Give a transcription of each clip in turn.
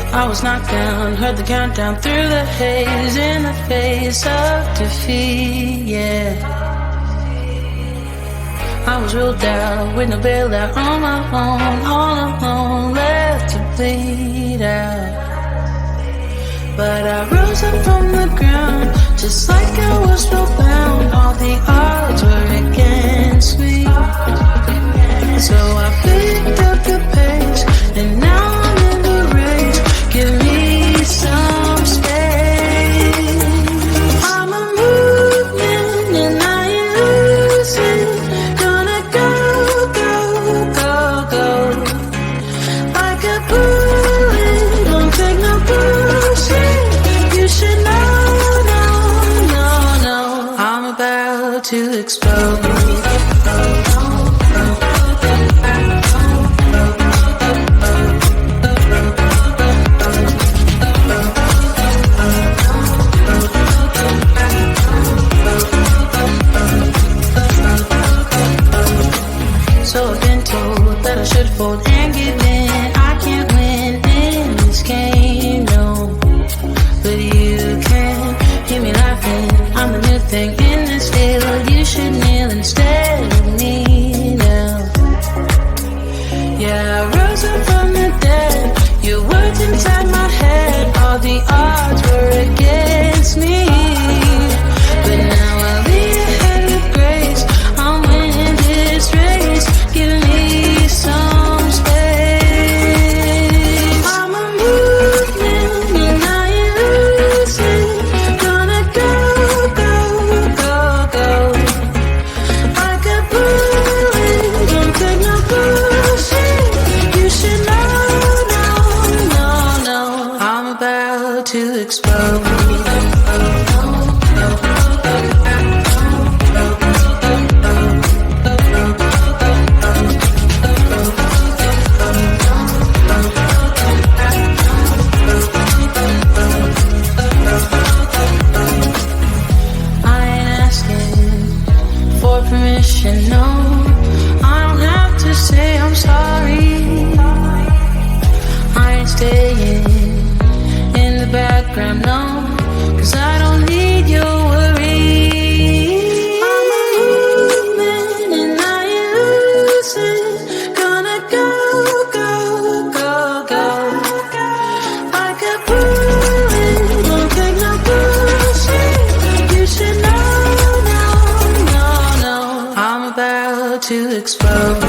I was knocked down, heard the countdown through the haze, in the face of defeat, yeah. I was ruled out with no bailout, on my own, all alone, left to bleed out. But I rose up from the ground, just like I was spellbound. All the odds were against me, so I picked up the pace, and now I'm in the race. Give me some space. I'm a movement and I ain't losing. Gonna go, go, go, go. Like a bullet, don't take no bullshit. You should know, no, no, no. I'm about to explode. Should fold and give in. I can't win in this game, no. But you can hear me laughing. I'm the new thing in this field. You should kneel instead of me now. Yeah, I rose up from the dead. Your words inside my head. All the odds were against me, but now I'll be ahead with grace. I'm winning this race. Give me some space. I'm a movement and I ain't losing. Gonna go, go, go, go. Like a bullet, don't take no bullshit. You should know, no, no, no. I'm about to explode. No, I don't have to say I'm sorry. I ain't staying in the background, no, 'cause I don't need your worry. I'm a movement and I ain't losing. Gonna go, go, go, go. Like a bullet, don't take no bullshit. You should know, no, no, no. I'm about to explode.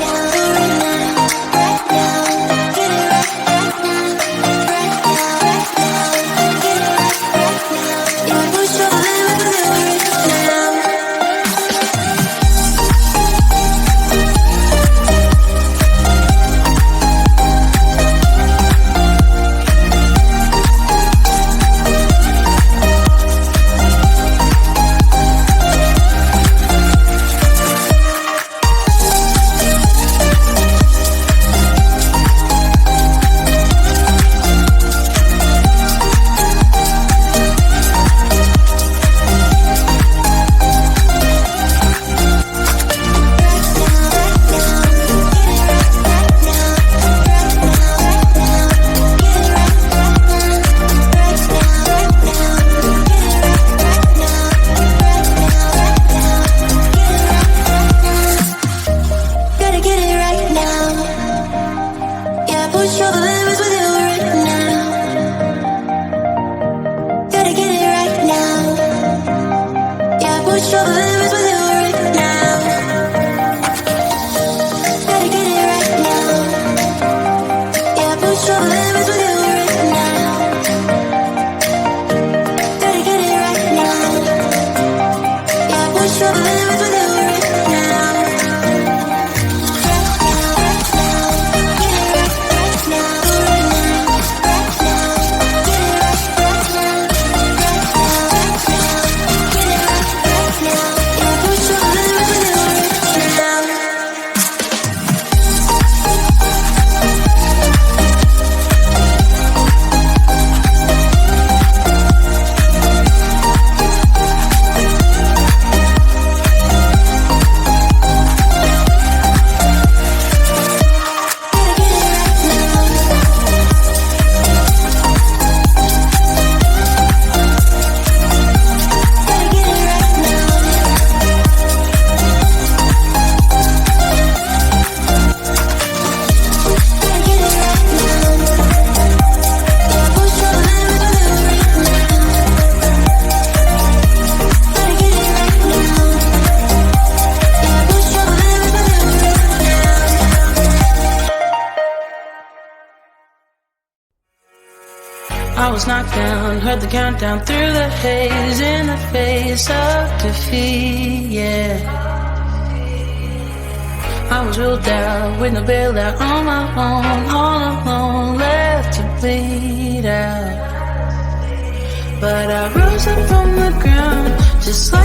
now. I was knocked down, heard the countdown through the haze, in the face of defeat, yeah. I was ruled out, with no bailout, on my own, all alone, left to bleed out. But I rose up from the ground, just like